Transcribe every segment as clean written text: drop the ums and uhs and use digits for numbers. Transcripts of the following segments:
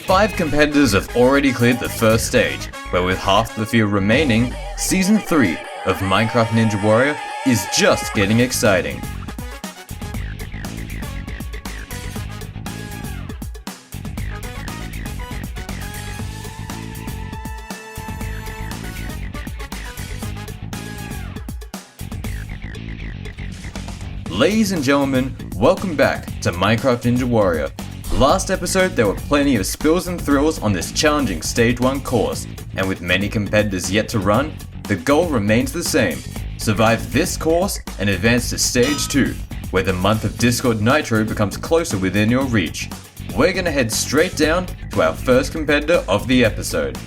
5 competitors have already cleared the first stage, where with half the field remaining, Season 3 of Minecraft Ninja Warrior is just getting exciting. Ladies and gentlemen, welcome back to Minecraft Ninja Warrior. Last episode there were plenty of spills and thrills on this challenging Stage 1 course, and with many competitors yet to run, the goal remains the same. Survive this course and advance to Stage 2, where the month of Discord Nitro becomes closer within your reach. We're gonna head straight down to our first competitor of the episode.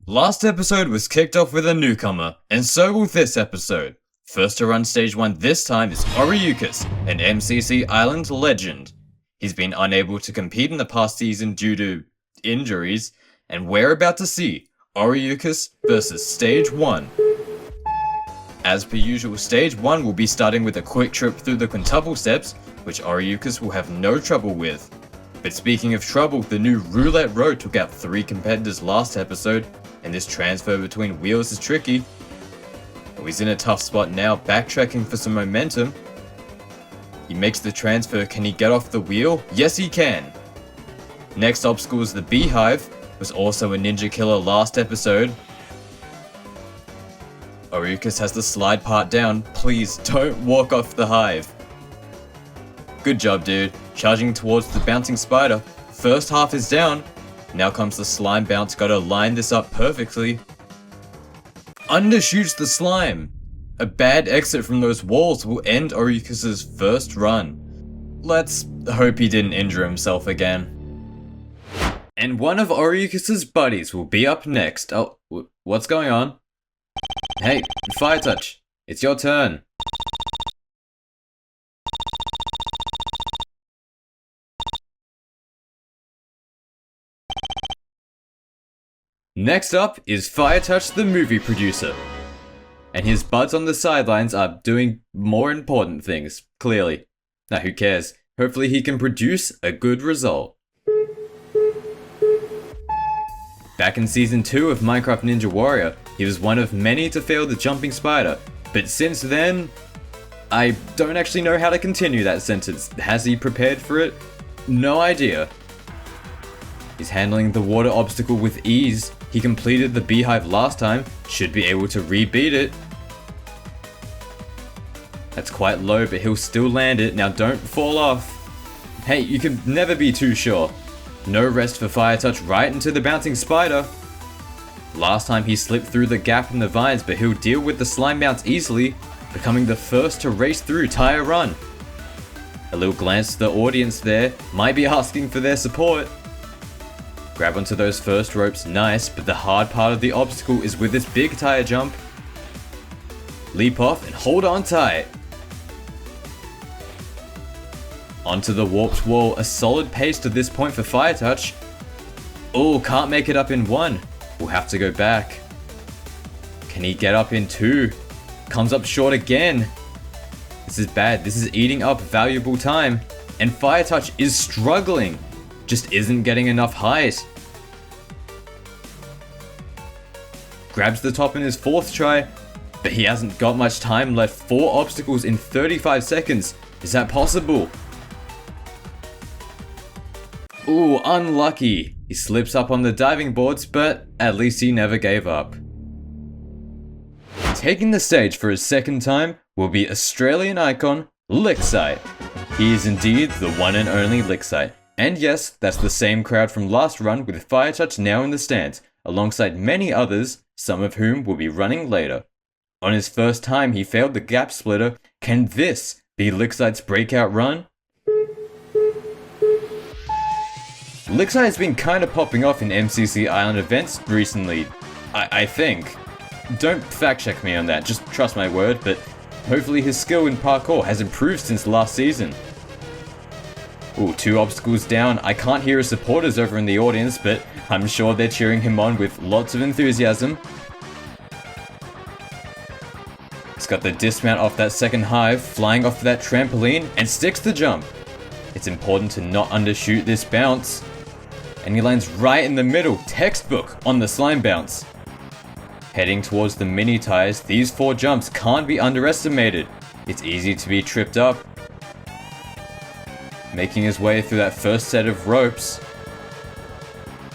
Last episode was kicked off with a newcomer, and so will this episode. First to run Stage 1 this time is Oriukas, an MCC Island legend. He's been unable to compete in the past season due to injuries, and we're about to see Oriukas versus Stage 1. As per usual, Stage 1 will be starting with a quick trip through the quintuple steps, which Oriukas will have no trouble with. But speaking of trouble, the new Roulette Road took out 3 competitors last episode, and this transfer between wheels is tricky. He's in a tough spot now, backtracking for some momentum. He makes the transfer. Can he get off the wheel? Yes, he can. Next obstacle is the Beehive. Was also a ninja killer last episode. Oriukas has the slide part down. Please don't walk off the hive. Good job, dude. Charging towards the bouncing spider. First half is down. Now comes the slime bounce. Gotta line this up perfectly. Undershoots the slime. A bad exit from those walls will end Oriukas' first run. Let's hope he didn't injure himself again. And one of Oriukas' buddies will be up next. Oh, what's going on? Hey, Fire Touch, it's your turn. Next up is Fire Touch, the movie producer. And his buds on the sidelines are doing more important things, clearly. Now who cares? Hopefully he can produce a good result. Back in Season 2 of Minecraft Ninja Warrior, he was one of many to fail the jumping spider. But since then, I don't actually know how to continue that sentence. Has he prepared for it? No idea. He's handling the water obstacle with ease. He completed the Beehive last time, should be able to rebeat it. That's quite low, but he'll still land it. Now don't fall off. Hey, you can never be too sure. No rest for Fire Touch right into the bouncing spider. Last time he slipped through the gap in the vines, but he'll deal with the slime bounce easily, becoming the first to race through Tire Run. A little glance to the audience there, might be asking for their support. Grab onto those first ropes, nice, but the hard part of the obstacle is with this big tire jump. Leap off and hold on tight. Onto the warped wall, a solid pace to this point for Fire Touch. Oh, can't make it up in 1. We'll have to go back. Can he get up in 2? Comes up short again. This is bad, this is eating up valuable time. And Fire Touch is struggling. Just isn't getting enough height. Grabs the top in his 4th try, but he hasn't got much time left. 4 obstacles in 35 seconds. Is that possible? Ooh, unlucky. He slips up on the diving boards, but at least he never gave up. Taking the stage for his second time will be Australian icon, Lyxite. He is indeed the one and only Lyxite. And yes, that's the same crowd from last run, with Fire Touch now in the stands, alongside many others, some of whom will be running later. On his first time he failed the gap splitter. Can this be Lyxite's breakout run? Lyxite has been kinda popping off in MCC Island events recently, I think. Don't fact check me on that, just trust my word, but hopefully his skill in parkour has improved since last season. Ooh, 2 obstacles down. I can't hear his supporters over in the audience, but I'm sure they're cheering him on with lots of enthusiasm. He's got the dismount off that second hive, flying off that trampoline, and sticks the jump. It's important to not undershoot this bounce. And he lands right in the middle, textbook, on the slime bounce. Heading towards the mini tires, these 4 jumps can't be underestimated. It's easy to be tripped up. Making his way through that first set of ropes.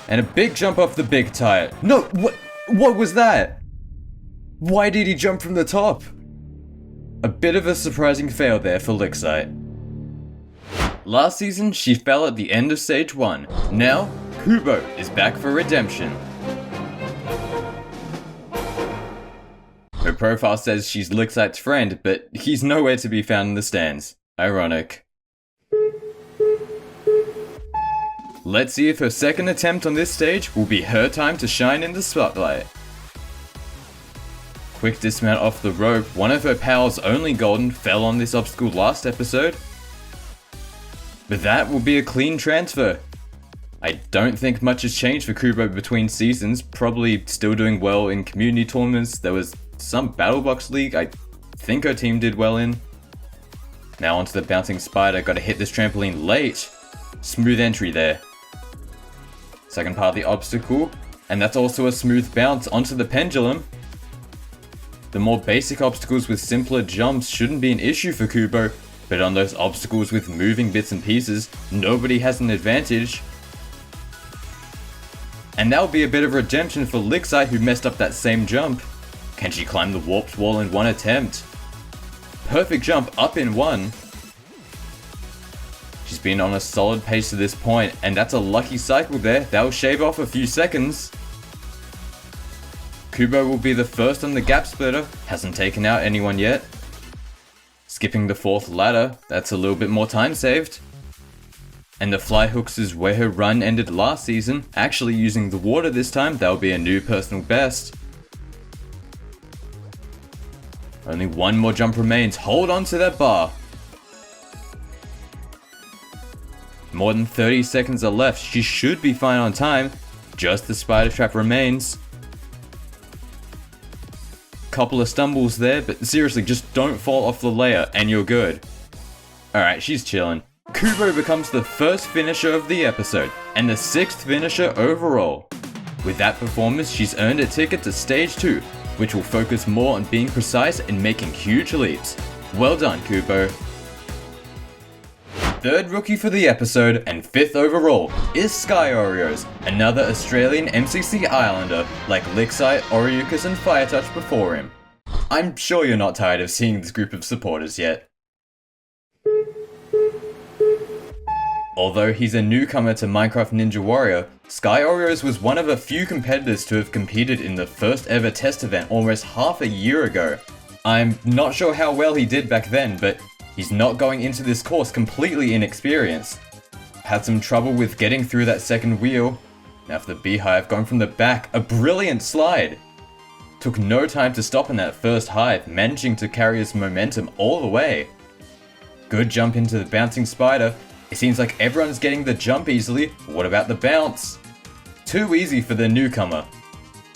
And a big jump off the big tire. No, what was that? Why did he jump from the top? A bit of a surprising fail there for Lyxite. Last season, she fell at the end of stage 1. Now, Kubo is back for redemption. Her profile says she's Lyxite's friend, but he's nowhere to be found in the stands. Ironic. Let's see if her second attempt on this stage will be her time to shine in the spotlight. Quick dismount off the rope, one of her pals, only golden, fell on this obstacle last episode. But that will be a clean transfer. I don't think much has changed for Kubo between seasons, probably still doing well in community tournaments. There was some Battle Box League I think her team did well in. Now onto the bouncing spider, gotta hit this trampoline late. Smooth entry there. Second part of the obstacle, and that's also a smooth bounce onto the pendulum. The more basic obstacles with simpler jumps shouldn't be an issue for Kubo, but on those obstacles with moving bits and pieces, nobody has an advantage. And that'll be a bit of redemption for Lyxite, who messed up that same jump. Can she climb the warped wall in one attempt? Perfect jump up in one. She's been on a solid pace to this point, and that's a lucky cycle there. That'll shave off a few seconds. Kubo will be the first on the gap splitter, hasn't taken out anyone yet. Skipping the 4th ladder, that's a little bit more time saved. And the fly hooks is where her run ended last season, actually using the water this time. That'll be a new personal best. Only one more jump remains, hold on to that bar. More than 30 seconds are left, she should be fine on time, just the spider trap remains. Couple of stumbles there, but seriously, just don't fall off the layer and you're good. Alright, she's chilling. Kubo becomes the first finisher of the episode, and the 6th finisher overall. With that performance, she's earned a ticket to stage 2, which will focus more on being precise and making huge leaps. Well done, Kubo. 3rd rookie for the episode and 5th overall is Skyoreos, another Australian MCC Islander like Lyxite, Oriukas and Firetouch before him. I'm sure you're not tired of seeing this group of supporters yet. Although he's a newcomer to Minecraft Ninja Warrior, Skyoreos was one of a few competitors to have competed in the first ever test event almost half a year ago. I'm not sure how well he did back then, but he's not going into this course completely inexperienced. Had some trouble with getting through that second wheel. Now for the beehive, going from the back, a brilliant slide. Took no time to stop in that first hive, managing to carry his momentum all the way. Good jump into the bouncing spider. It seems like everyone's getting the jump easily. What about the bounce? Too easy for the newcomer.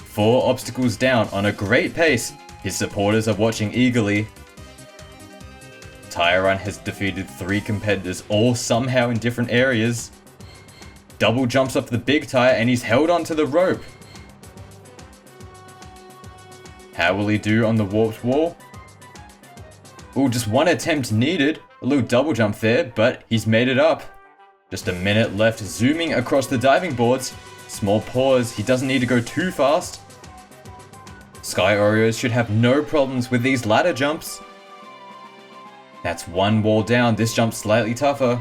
4 obstacles down on a great pace. His supporters are watching eagerly. Tire Run has defeated 3 competitors, all somehow in different areas. Double jumps off the big tire and he's held onto the rope. How will he do on the warped wall? Ooh, just one attempt needed. A little double jump there, but he's made it up. Just a minute left, zooming across the diving boards. Small pause, he doesn't need to go too fast. Skyoreos should have no problems with these ladder jumps. That's one wall down, this jump's slightly tougher.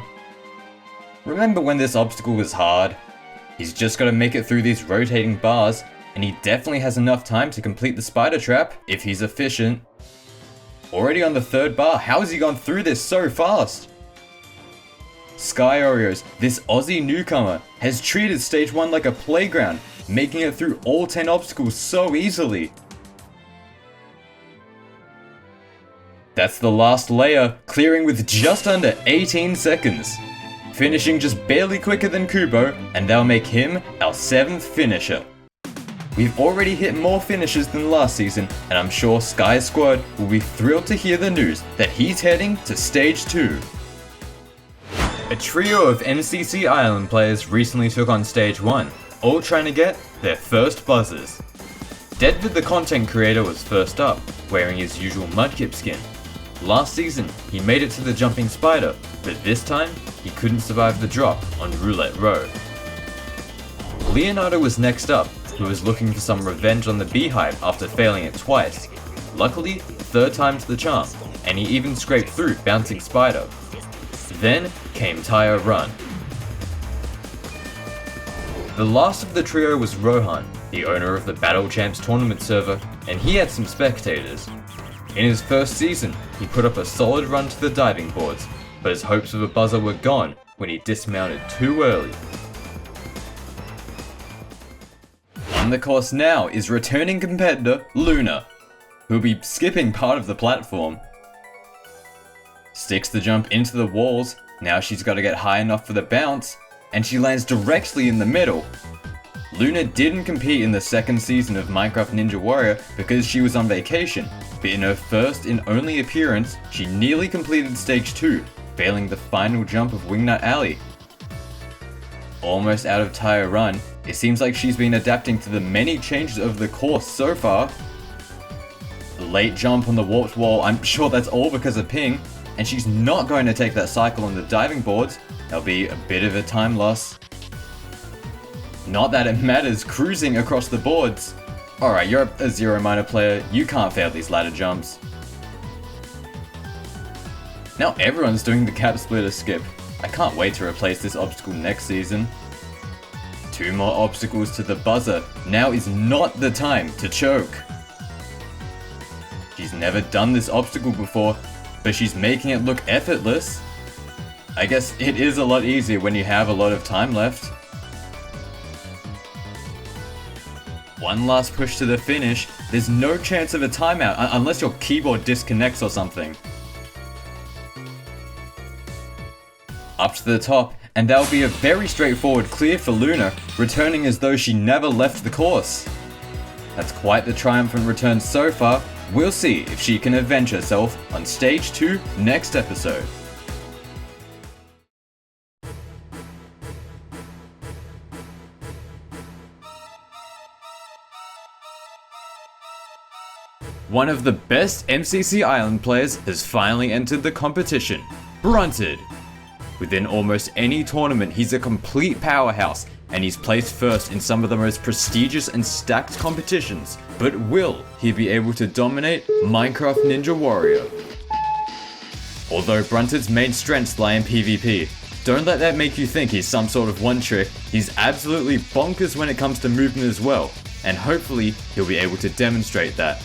Remember when this obstacle was hard? He's just got to make it through these rotating bars, and he definitely has enough time to complete the spider trap if he's efficient. Already on the 3rd bar, how has he gone through this so fast? Skyoreos, this Aussie newcomer, has treated stage 1 like a playground, making it through all 10 obstacles so easily. That's the last layer, clearing with just under 18 seconds. Finishing just barely quicker than Kubo, and that'll make him our 7th finisher. We've already hit more finishes than last season, and I'm sure Sky's squad will be thrilled to hear the news that he's heading to stage 2. A trio of MCC Island players recently took on Stage 1, all trying to get their first buzzers. Deadvid the content creator was first up, wearing his usual mudkip skin. Last season, he made it to the jumping spider, but this time, he couldn't survive the drop on Roulette Row. Leonardo was next up, who was looking for some revenge on the beehive after failing it twice. Luckily, third time's the charm, and he even scraped through Bouncing Spider. Then came Tire Run. The last of the trio was Rohan, the owner of the Battle Champs tournament server, and he had some spectators. In his first season, he put up a solid run to the diving boards, but his hopes of a buzzer were gone when he dismounted too early. On the course now is returning competitor Luna, who'll be skipping part of the platform. Sticks the jump into the walls, now she's got to get high enough for the bounce, and she lands directly in the middle. Luna didn't compete in the second season of Minecraft Ninja Warrior because she was on vacation, but in her first and only appearance, she nearly completed Stage 2, failing the final jump of Wingnut Alley. Almost out of Tire Run, it seems like she's been adapting to the many changes of the course so far. Late jump on the warped wall, I'm sure that's all because of ping, and she's not going to take that cycle on the diving boards. There'll be a bit of a time loss. Not that it matters, cruising across the boards. Alright, you're a zero minor player, you can't fail these ladder jumps. Now everyone's doing the cap splitter skip. I can't wait to replace this obstacle next season. 2 more obstacles to the buzzer. Now is not the time to choke. She's never done this obstacle before, but she's making it look effortless. I guess it is a lot easier when you have a lot of time left. One last push to the finish. There's no chance of a timeout unless your keyboard disconnects or something. Up to the top, and that'll be a very straightforward clear for Luna, returning as though she never left the course. That's quite the triumphant return so far. We'll see if she can avenge herself on Stage 2 next episode. One of the best MCC Island players has finally entered the competition, Brunted. Within almost any tournament, he's a complete powerhouse, and he's placed first in some of the most prestigious and stacked competitions. But will he be able to dominate Minecraft Ninja Warrior? Although Brunted's main strengths lie in PvP, don't let that make you think he's some sort of one trick. He's absolutely bonkers when it comes to movement as well, and hopefully he'll be able to demonstrate that.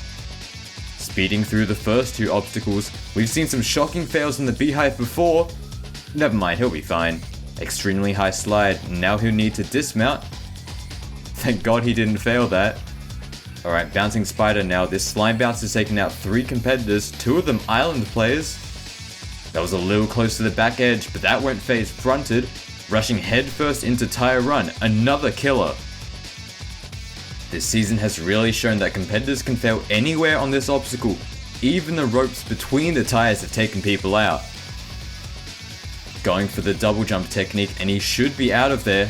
Speeding through the first 2 obstacles, we've seen some shocking fails in the beehive before. Never mind, he'll be fine. Extremely high slide, now he'll need to dismount. Thank God he didn't fail that. Alright, Bouncing Spider now. This slime bounce has taken out 3 competitors, 2 of them island players. That was a little close to the back edge, but that won't phase Brunted. Rushing headfirst into Tire Run, another killer. This season has really shown that competitors can fail anywhere on this obstacle. Even the ropes between the tires have taken people out. Going for the double jump technique, and he should be out of there.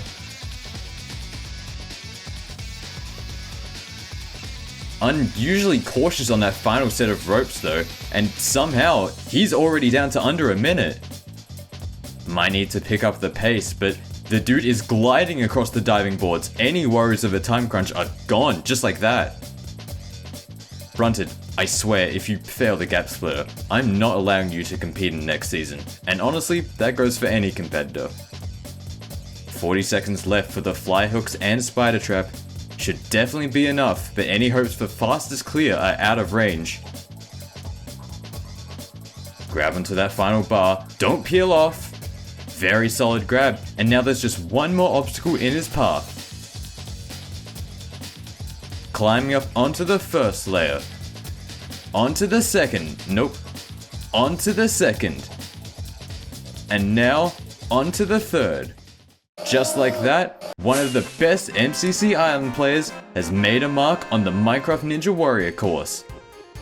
Unusually cautious on that final set of ropes though, and somehow he's already down to under a minute. Might need to pick up the pace, but the dude is gliding across the diving boards. Any worries of a time crunch are gone just like that. Brunted, I swear, if you fail the gap splitter, I'm not allowing you to compete in next season. And honestly, that goes for any competitor. 40 seconds left for the fly hooks and spider trap. Should definitely be enough, but any hopes for fastest clear are out of range. Grab onto that final bar, don't peel off. Very solid grab, and now there's just one more obstacle in his path. Climbing up onto the first layer. Onto the second, nope. Onto the second. And now, onto the third. Just like that, one of the best MCC Island players has made a mark on the Minecraft Ninja Warrior course.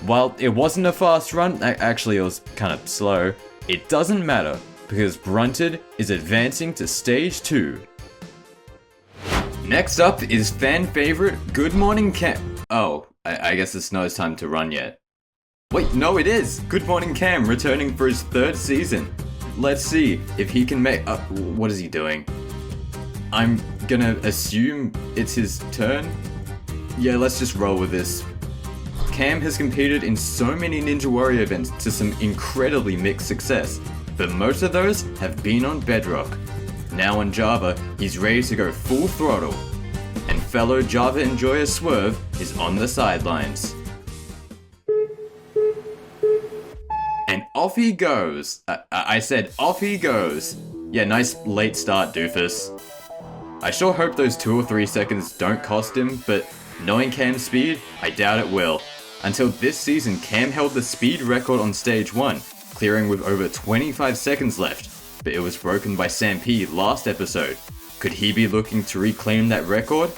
While it wasn't a fast run, actually it was kind of slow, it doesn't matter. because Brunted is advancing to stage 2. Next up is fan favorite Good Morning Camm. Oh, I guess it's not his time to run yet. Wait, no it is! Good Morning Camm returning for his 3rd season. Let's see if he can make... what is he doing? I'm gonna assume it's his turn? Yeah, let's just roll with this. Camm has competed in so many Ninja Warrior events to some incredibly mixed success, but most of those have been on Bedrock. Now on Java, he's ready to go full throttle, and fellow Java enjoyer Swerve is on the sidelines. And off he goes. I said off he goes. Yeah, nice late start, doofus. I sure hope those 2 or 3 seconds don't cost him, but knowing Camm's speed, I doubt it will. Until this season, Camm held the speed record on stage 1, clearing with over 25 seconds left, but it was broken by Sam P last episode. Could he be looking to reclaim that record?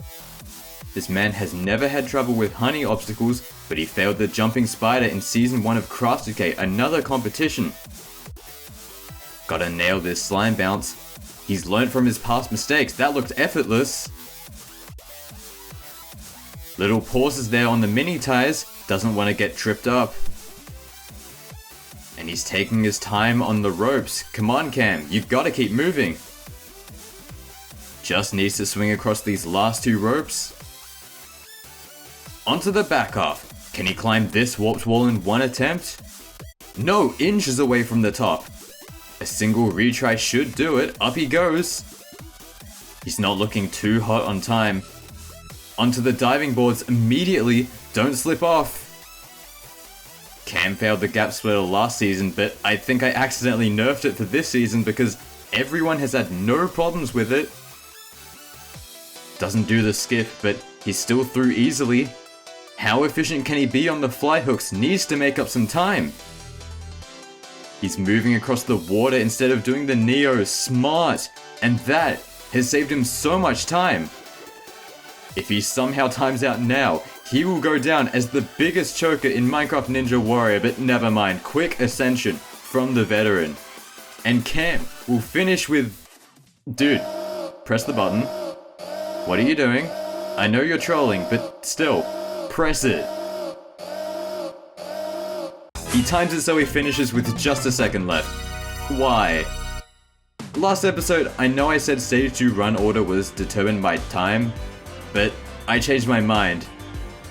This man has never had trouble with honey obstacles, but he failed the jumping spider in season 1 of Crafted, another competition. Gotta nail this slime bounce. He's learned from his past mistakes, that looked effortless. Little pauses there on the mini tires, doesn't want to get tripped up. And he's taking his time on the ropes. Come on Camm, you've got to keep moving. Just needs to swing across these last 2 ropes. Onto the back half. Can he climb this warped wall in 1 attempt? No, inches away from the top. A single retry should do it. Up he goes. He's not looking too hot on time. Onto the diving boards immediately. Don't slip off. Camm failed the gap splitter last season, but I think I accidentally nerfed it for this season because everyone has had no problems with it. Doesn't do the skip, but he's still through easily. How efficient can he be on the fly hooks? Needs to make up some time. He's moving across the water instead of doing the Neo. Smart! And that has saved him so much time. If he somehow times out now, he will go down as the biggest choker in Minecraft Ninja Warrior, but never mind. Quick ascension from the veteran. And Camm will finish with... Dude, press the button. What are you doing? I know you're trolling, but still, press it. He times it so he finishes with just a second left. Why? Last episode, I know I said stage 2 run order was determined by time, but I changed my mind.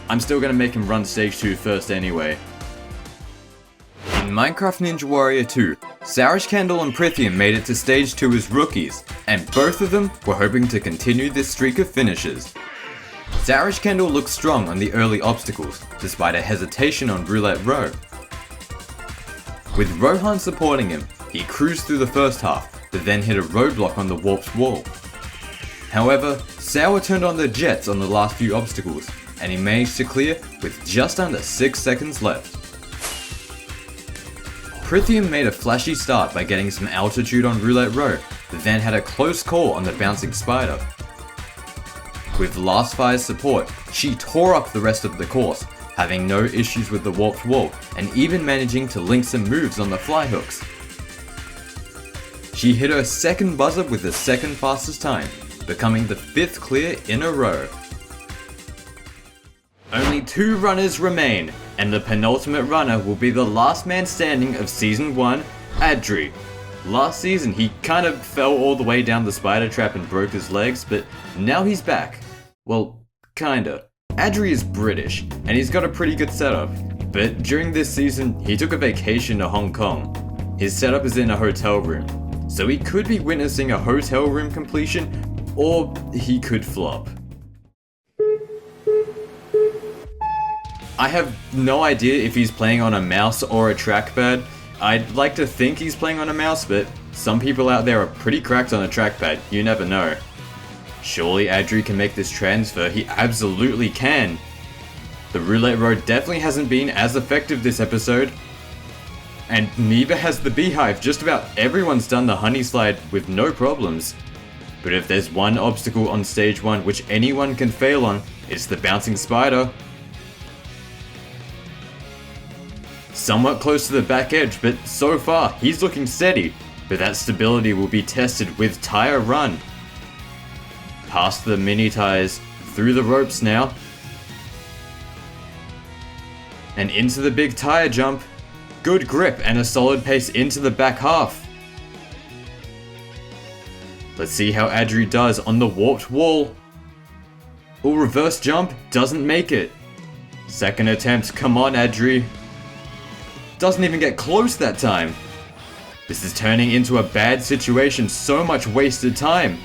I'm still gonna make him run stage 2 first anyway. In Minecraft Ninja Warrior 2, Sourish Candle and Prythium made it to stage 2 as rookies, and both of them were hoping to continue this streak of finishes. Sourish Candle looked strong on the early obstacles, despite a hesitation on Roulette Row. With Rohan supporting him, he cruised through the first half, but then hit a roadblock on the warped wall. However, Sour turned on the jets on the last few obstacles, and he managed to clear with just under 6 seconds left. Prythium made a flashy start by getting some altitude on Roulette Row, but then had a close call on the bouncing spider. With Last Fire's support, she tore up the rest of the course, having no issues with the warped wall, and even managing to link some moves on the fly hooks. She hit her second buzzer with the second fastest time, becoming the 5th clear in a row. Only 2 runners remain, and the penultimate runner will be the last man standing of Season 1, Adri. Last season he kind of fell all the way down the spider trap and broke his legs, but now he's back. Well, kinda. Adri is British, and he's got a pretty good setup, but during this season he took a vacation to Hong Kong. His setup is in a hotel room, so he could be witnessing a hotel room completion, or he could flop. I have no idea if he's playing on a mouse or a trackpad. I'd like to think he's playing on a mouse, but some people out there are pretty cracked on a trackpad, you never know. Surely Adri can make this transfer, he absolutely can. The Roulette Road definitely hasn't been as effective this episode. And neither has the Beehive, just about everyone's done the honey slide with no problems. But if there's one obstacle on stage 1 which anyone can fail on, it's the bouncing spider. Somewhat close to the back edge, but so far he's looking steady. but that stability will be tested with tire run. Past the mini tires, through the ropes now, and into the big tire jump. Good grip and a solid pace into the back half. Let's see how Adri does on the warped wall. Oh, reverse jump, doesn't make it. Second attempt, come on Adri. Doesn't even get close that time. This is turning into a bad situation, so much wasted time.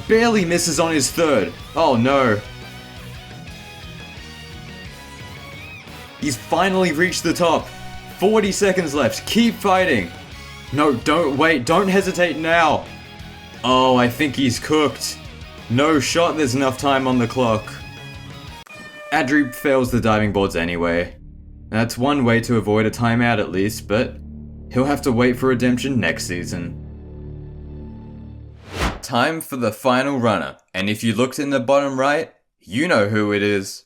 Barely misses on his third. Oh no. He's finally reached the top. 40 seconds left, keep fighting. No, don't wait, don't hesitate now. Oh, I think he's cooked. No shot, there's enough time on the clock. Adri fails the diving boards anyway. That's one way to avoid a timeout at least, but he'll have to wait for redemption next season. Time for the final runner, and if you looked in the bottom right, you know who it is.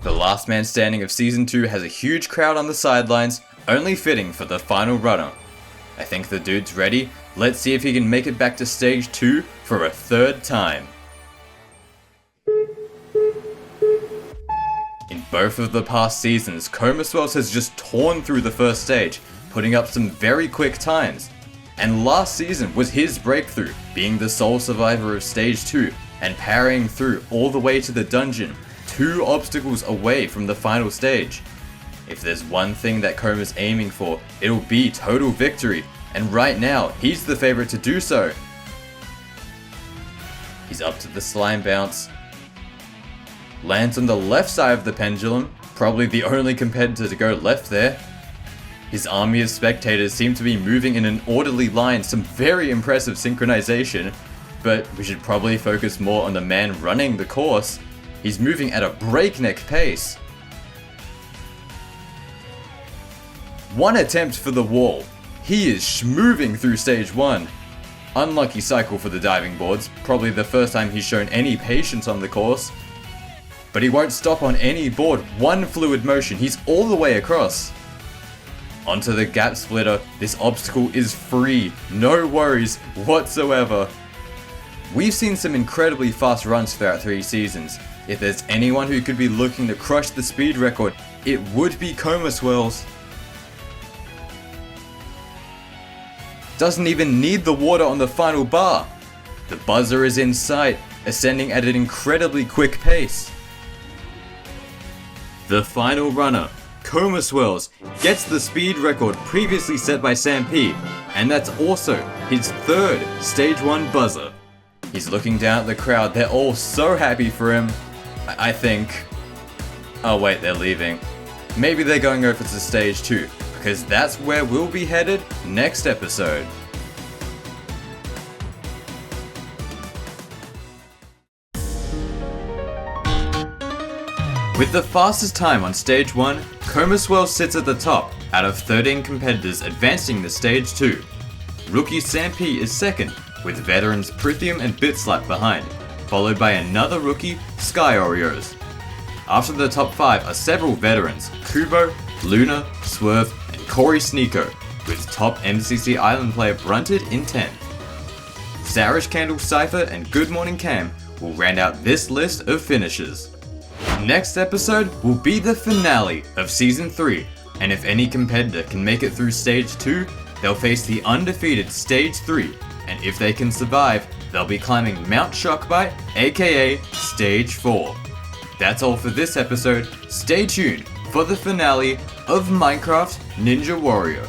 The last man standing of Season 2 has a huge crowd on the sidelines, only fitting for the final runner. I think the dude's ready. Let's see if he can make it back to Stage 2 for a third time. In both of the past seasons, KomaSwirls has just torn through the first stage, putting up some very quick times. And last season was his breakthrough, being the sole survivor of Stage 2 and parrying through all the way to the dungeon, 2 obstacles away from the final stage. If there's one thing that Koma's aiming for, it'll be total victory, and right now, he's the favorite to do so. He's up to the slime bounce. Lands on the left side of the pendulum, probably the only competitor to go left there. His army of spectators seem to be moving in an orderly line, some very impressive synchronization, but we should probably focus more on the man running the course. He's moving at a breakneck pace. One attempt for the wall. He is schmoving through Stage 1. Unlucky cycle for the diving boards, probably the first time he's shown any patience on the course. But he won't stop on any board, one fluid motion, he's all the way across. Onto the gap splitter, this obstacle is free, no worries whatsoever. We've seen some incredibly fast runs throughout 3 seasons. If there's anyone who could be looking to crush the speed record, it would be KomaSwirls. Doesn't even need the water on the final bar. The buzzer is in sight, ascending at an incredibly quick pace. The final runner, KomaSwirls, gets the speed record previously set by Sam P, and that's also his 3rd Stage 1 buzzer. He's looking down at the crowd, they're all so happy for him. I think... Oh wait, they're leaving. Maybe they're going over to Stage 2, because that's where we'll be headed next episode. With the fastest time on Stage 1, KomaSwirls sits at the top, out of 13 competitors advancing to Stage 2. Rookie Sam P is second, with veterans Prythium and Bitslap behind, followed by another rookie, Skyoreos. After the top 5 are several veterans, Kubo, Luna, Swerve, and Corey Sneeko, with top MCC Island player Brunted in 10th. Sourish Candle Cypher and Good Morning Camm will round out this list of finishers. Next episode will be the finale of Season 3, and if any competitor can make it through Stage 2, they'll face the undefeated Stage 3, and if they can survive, they'll be climbing Mount Shockbite, aka Stage 4. That's all for this episode. Stay tuned for the finale of Minecraft Ninja Warrior.